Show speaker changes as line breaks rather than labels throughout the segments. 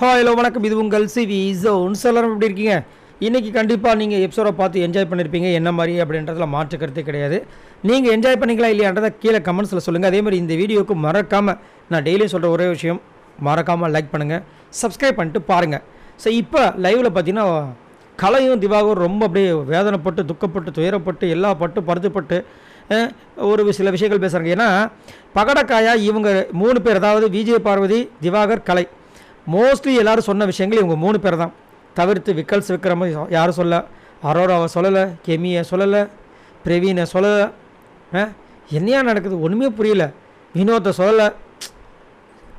Hello வணக்கம். இது உங்கள் சிவி ஜோன்ஸ். எல்லாரும் எப்படி இருக்கீங்க? இன்றைக்கி கண்டிப்பாக நீங்கள் எபிசோடை பார்த்து என்ஜாய் பண்ணியிருப்பீங்க. என்ன மாதிரி அப்படின்றதுல மாற்று கருத்தே கிடையாது. நீங்கள் என்ஜாய் பண்ணிக்கலாம் இல்லையான்றதை கீழே கமெண்ட்ஸில் சொல்லுங்கள். அதே மாதிரி இந்த வீடியோவுக்கு மறக்காமல் நான் டெய்லியும் சொல்கிற ஒரே விஷயம், மறக்காமல் லைக் பண்ணுங்கள், சப்ஸ்கிரைப் பண்ணிட்டு பாருங்கள். ஸோ இப்போ லைவில் பார்த்தீங்கன்னா கலையும் திவாகரும் ரொம்ப அப்படியே வேதனைப்பட்டு துக்கப்பட்டு துயரப்பட்டு எல்லா பட்டு பருத்துப்பட்டு ஒரு சில விஷயங்கள் பேசுகிறாங்க. ஏன்னா பகடக்காயா இவங்க 3 பேர், அதாவது விஜய், பார்வதி, திவாகர், கலை, மோஸ்ட்லி எல்லோரும் சொன்ன விஷயங்கள் இவங்க 3 பேர் தான். தவிர்த்து விக்கல்ஸ் விக்ரம யாரும் சொல்ல, அரோராவை சொல்லலை, கெமியை சொல்லலை, பிரவீனை சொல்லலை. என்னையா நடக்குது ஒன்றுமே புரியல. வினோத்தை சொல்லலை,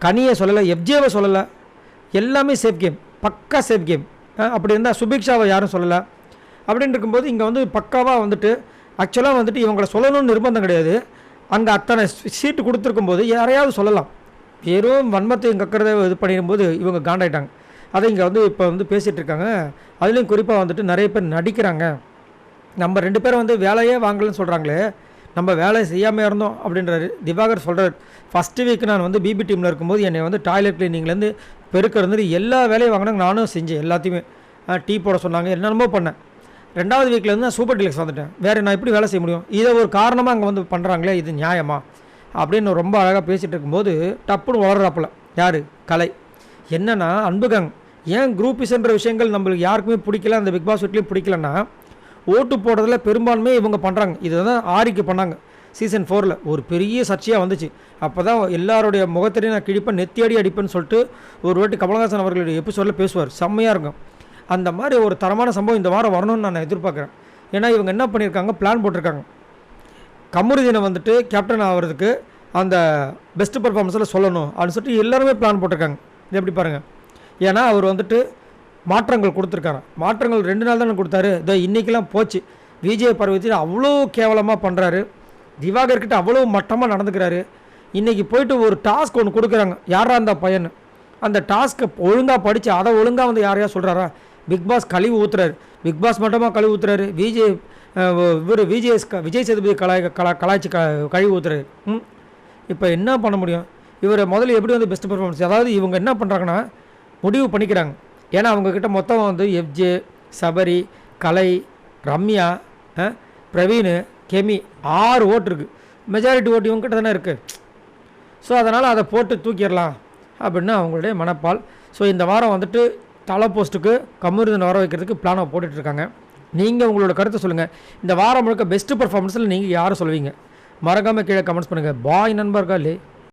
கனியை சொல்லலை, எஃப்ஜேவை சொல்லலை. எல்லாமே சேஃப் கேம், பக்கா சேஃப் கேம். அப்படி இருந்தால் சுபிக்ஷாவை யாரும் சொல்லலை. அப்படின்னு இருக்கும்போது இங்கே வந்து பக்காவாக வந்துட்டு ஆக்சுவலாக வந்துட்டு இவங்களை சொல்லணும்னு நிர்பந்தம் கிடையாது. அங்கே அத்தனை சீட்டு கொடுத்துருக்கும்போது யாரையாவது சொல்லலாம். வெறும் வன்மத்தை கக்கிறத இது பண்ணிடும்போது இவங்க காண்டாயிட்டாங்க. அதை இங்கே வந்து இப்போ வந்து பேசிகிட்டு இருக்காங்க. அதுலேயும் குறிப்பாக வந்துட்டு நிறைய பேர் நடிக்கிறாங்க. நம்ம 2 பேரும் வந்து வேலையே வாங்கலன்னு சொல்கிறாங்களே, நம்ம வேலை செய்யாமல் இருந்தோம் அப்படின்றாரு திவாகர். சொல்கிறார், ஃபஸ்ட்டு வீக் நான் வந்து பிபி டீமில் இருக்கும்போது என்னை வந்து டாய்லெட் கிளீனிங்லேருந்து பெருக்கிறது எல்லா வேலையும் வாங்கினாங்க. நானும் செஞ்சேன், எல்லாத்தையுமே டீ போட சொன்னாங்க, என்னென்னமோ பண்ணேன். 2வது வீக்லேருந்து நான் சூப்பர் டீலக்ஸ் வந்துட்டேன். வேறு நான் எப்படி வேலை செய்ய முடியும்? இதை ஒரு காரணமாக அங்கே வந்து பண்ணுறாங்களே, இது நியாயமா அப்படின்னு ரொம்ப அழகாக பேசிகிட்டு இருக்கும்போது டப்புன்னு வளர்றாப்புல யார்? கலை. என்னென்னா அன்புகங் ஏன் குரூப்பிஸ்ன்ற விஷயங்கள் நம்மளுக்கு யாருக்குமே பிடிக்கல, அந்த பிக் பாஸ் வீட்லேயும் பிடிக்கலன்னா ஓட்டு போடுறதுல பெரும்பான்மையே இவங்க பண்ணுறாங்க. இதை தான் ஆரிக்கு பண்ணாங்க சீசன் 4 ஒரு பெரிய சர்ச்சையாக வந்துச்சு. அப்போ தான் எல்லாருடைய முகத்திலையும் நான் கிழிப்பேன், நெத்தியடி அடிப்பேன்னு சொல்லிட்டு ஒரு வாட்டி கமலஹாசன் அவர்களுடைய எபிசோடில் பேசுவார். செம்மையாக இருக்கும். அந்த மாதிரி ஒரு தரமான சம்பவம் இந்த வாரம் வரணும்னு நான் எதிர்பார்க்குறேன். ஏன்னா இவங்க என்ன பண்ணியிருக்காங்க, பிளான் போட்டிருக்காங்க. கமருதீனை வந்துட்டு கேப்டன் ஆகிறதுக்கு அந்த பெஸ்ட்டு பர்ஃபார்மன்ஸில் சொல்லணும் அப்படின்னு சொல்லிட்டு எல்லாருமே பிளான் போட்டிருக்காங்க. இது எப்படி பாருங்கள். ஏன்னா அவர் வந்துட்டு மாற்றங்கள் கொடுத்துருக்காரு. மாற்றங்கள் 2 நாள் தானே கொடுத்தாரு. இதோ இன்றைக்கெல்லாம் போச்சு. விஜய் பருவத்தில் அவ்வளோ கேவலமாக பண்ணுறாரு. திவாகர்கிட்ட அவ்வளோ மட்டமாக நடந்துக்கிறாரு. இன்றைக்கி போயிட்டு ஒரு டாஸ்க் ஒன்று கொடுக்குறாங்க, யாரா அந்த பையன் அந்த டாஸ்க்கை ஒழுங்காக படித்து அதை ஒழுங்காக வந்து யாரையா சொல்கிறாரா? பிக் பாஸ் கழிவு ஊற்றுறாரு. பிக் பாஸ் மட்டுமா கழிவு ஊற்றுறாரு? விஜய் சேதுபதி கலாய்ச்சி கழிவு ஊற்றுறாரு. இப்போ என்ன பண்ண முடியும்? இவர் முதல்ல எப்படி வந்து பெஸ்ட் பர்ஃபார்மன்ஸ், அதாவது இவங்க என்ன பண்ணுறாங்கன்னா முடிவு பண்ணிக்கிறாங்க. ஏன்னா அவங்கக்கிட்ட மொத்தம் வந்து எஃப்ஜே, சபரி, கலை, ரம்யா, பிரவீன், கெமி 6 ஓட்டு இருக்குது. மெஜாரிட்டி ஓட்டு இவங்ககிட்ட தானே இருக்குது. ஸோ அதனால் அதை போட்டு தூக்கிடலாம் அப்படின்னு அவங்களுடைய மனப்பால். ஸோ இந்த வாரம் வந்துட்டு தலை போஸ்ட்டுக்கு கமருதீன் வர வைக்கிறதுக்கு பிளானை போட்டுட்ருக்காங்க. நீங்கள் உங்களோட கருத்தை சொல்லுங்கள். இந்த வாரம் முழுக்க பெஸ்ட்டு பர்ஃபார்மன்ஸில் நீங்கள் யாரை சொல்லுவீங்க? மறக்காமல் கீழே கமெண்ட்ஸ் பண்ணுங்கள். பாய் நண்பர்களே.